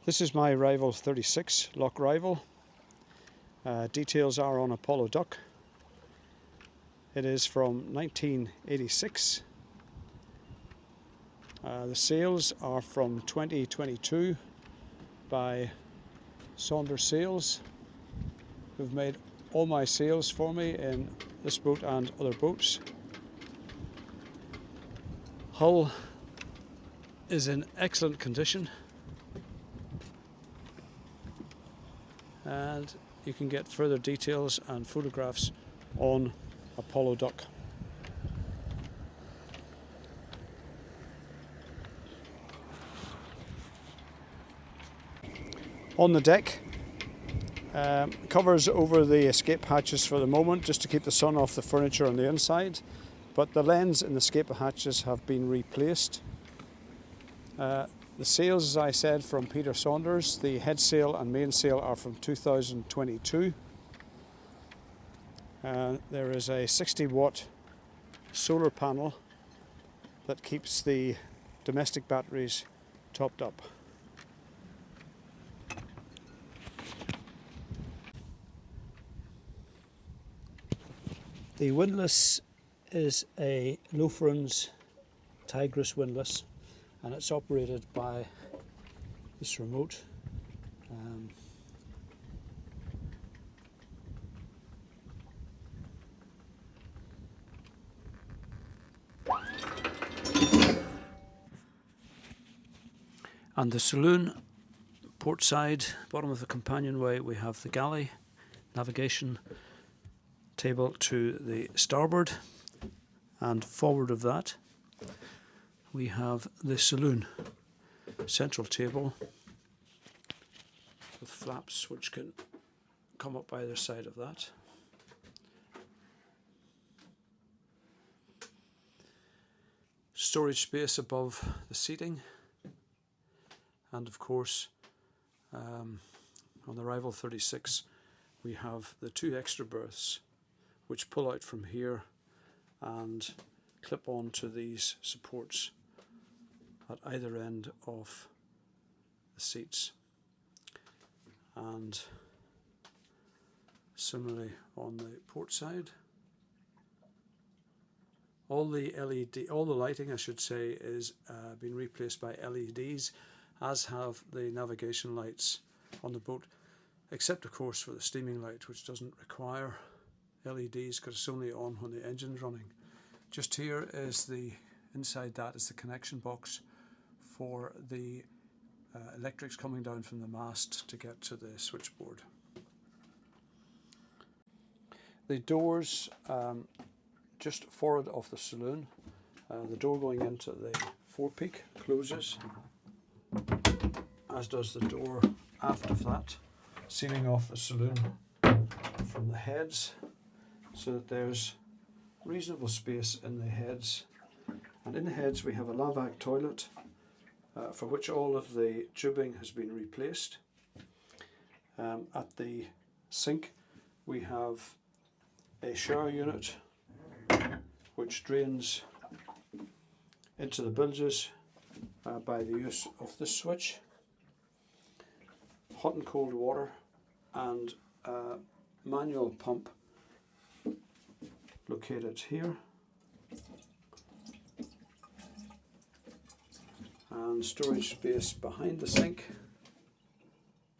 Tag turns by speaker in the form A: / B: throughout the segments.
A: This is my Rival 36 Lough Rival. Details are on Apollo duck. It is from 1986. The sales are from 2022 by Saunders Sales, who've made all my sales for me in this boat and other boats. Hull is in excellent condition, and you can get further details and photographs on Apollo duck. On the deck, covers over the escape hatches for the moment, just to keep the sun off the furniture on the inside, but the lens in the escape hatches have been replaced. The sails, as I said, from Peter Saunders. The head sail and main sail are from 2022. There is a 60-watt solar panel that keeps the domestic batteries topped up. The windlass is a Lough Tigris windlass, and it's operated by this remote. And the saloon, port side, bottom of the companionway, we have the galley, navigation table to the starboard, and forward of that we have the saloon central table with flaps which can come up either side of that. Storage space above the seating, and of course on the Rival 36 we have the two extra berths which pull out from here and clip on to these supports at either end of the seats, and similarly on the port side. All the lighting, I should say, is been replaced by LEDs, as have the navigation lights on the boat, except of course for the steaming light, which doesn't require LEDs because it's only on when the engine's running. Just here is inside that is the connection box for the electrics coming down from the mast to get to the switchboard. The doors just forward of the saloon, the door going into the forepeak closes, as does the door aft of that, sealing off the saloon from the heads so that there's reasonable space in the heads. And in the heads we have a lavag toilet for which all of the tubing has been replaced. At the sink we have a shower unit which drains into the bilges by the use of this switch. Hot and cold water and a manual pump located here, and storage space behind the sink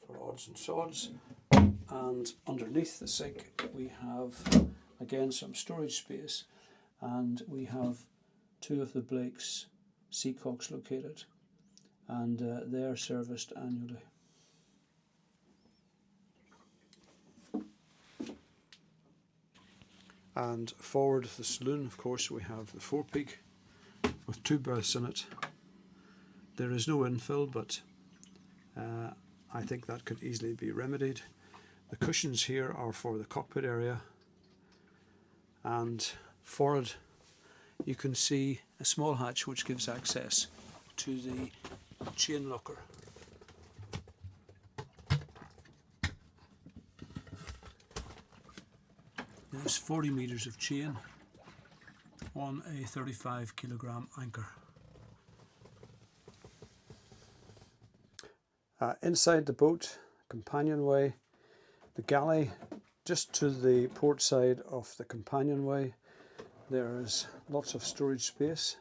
A: for odds and sods, and underneath the sink we have again some storage space, and we have two of the Blake's seacocks located, and they are serviced annually. And forward of the saloon, of course, we have the forepeak with two berths in it. There is no infill, but I think that could easily be remedied. The cushions here are for the cockpit area, and forward you can see a small hatch which gives access to the chain locker. There's 40 metres of chain on a 35 kilogram anchor. Inside the boat, companionway, the galley, just to the port side of the companionway, there is lots of storage space.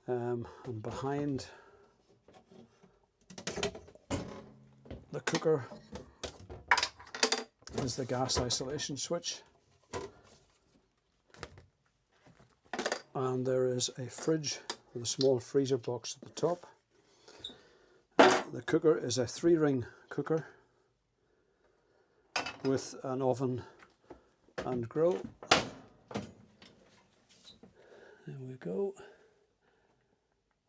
A: And behind the cooker is the gas isolation switch. And there is a fridge with a small freezer box at the top. The cooker is a 3-ring cooker with an oven and grill. There we go.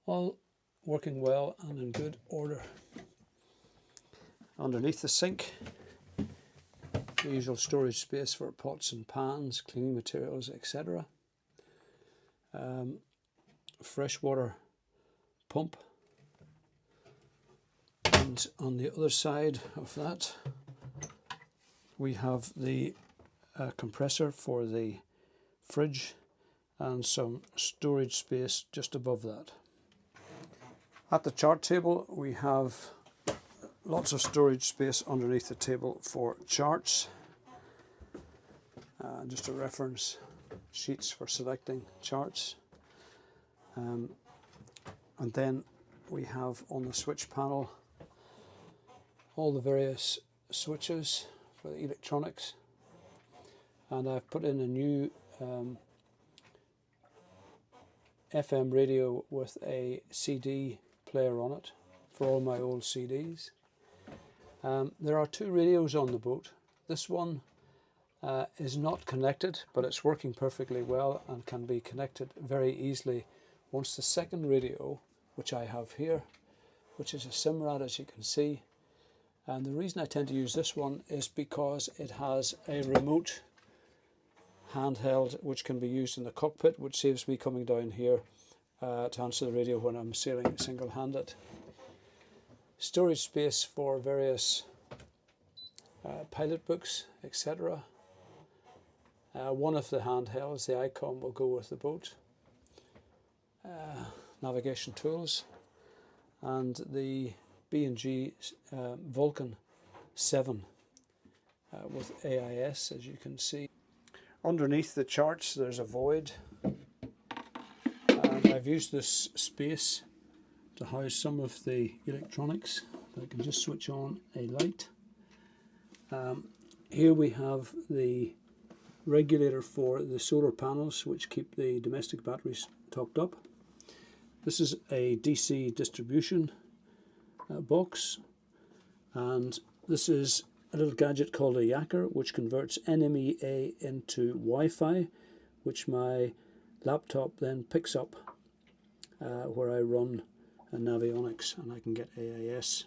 A: All working well and in good order. Underneath the sink, the usual storage space for pots and pans, cleaning materials, etc. Freshwater pump. And on the other side of that, we have the compressor for the fridge and some storage space just above that. At the chart table, we have lots of storage space underneath the table for charts. Just a reference sheets for selecting charts. And then we have on the switch panel all the various switches for the electronics, and I've put in a new FM radio with a CD player on it for all my old CDs. There are 2 radios on the boat. This one is not connected, but it's working perfectly well and can be connected very easily once the second radio, which I have here, which is a Simrad, as you can see. And the reason I tend to use this one is because it has a remote handheld which can be used in the cockpit, which saves me coming down here to answer the radio when I'm sailing single-handed. Storage space for various pilot books, etc. One of the handhelds, the ICOM, will go with the boat. Navigation tools, and the B&G Vulcan 7 with AIS, as you can see. Underneath the charts there's a void, and I've used this space to house some of the electronics. I can just switch on a light. Here we have the regulator for the solar panels which keep the domestic batteries topped up. This is a DC distribution box, and this is a little gadget called a Yacker which converts NMEA into Wi-Fi, which my laptop then picks up where I run Navionics, and I can get AIS.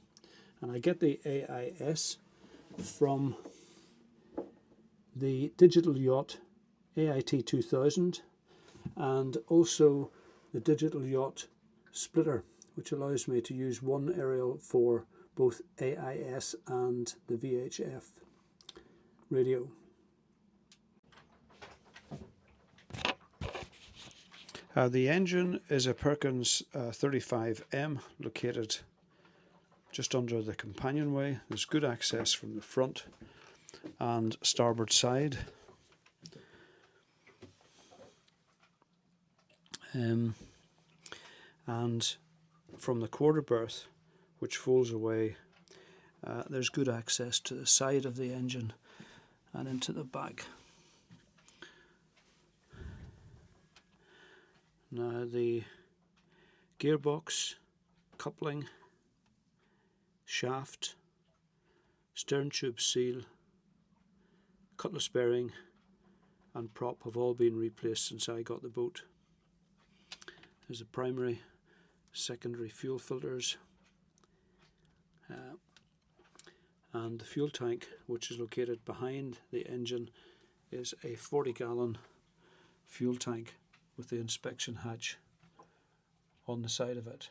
A: And I get the AIS from the Digital Yacht AIT 2000 and also the Digital Yacht Splitter, which allows me to use one aerial for both AIS and the VHF radio. The engine is a Perkins 35M located just under the companionway. There's good access from the front and starboard side. And from the quarter berth, which folds away, there's good access to the side of the engine and into the back. Now the gearbox, coupling, shaft, stern tube seal, cutlass bearing and prop have all been replaced since I got the boat. There's the primary, secondary fuel filters, and the fuel tank, which is located behind the engine, is a 40-gallon fuel tank with the inspection hatch on the side of it.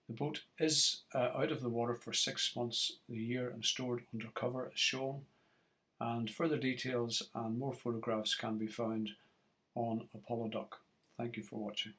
A: The boat is out of the water for 6 months a year and stored under cover as shown, and further details and more photographs can be found on Apollo Dock. Thank you for watching.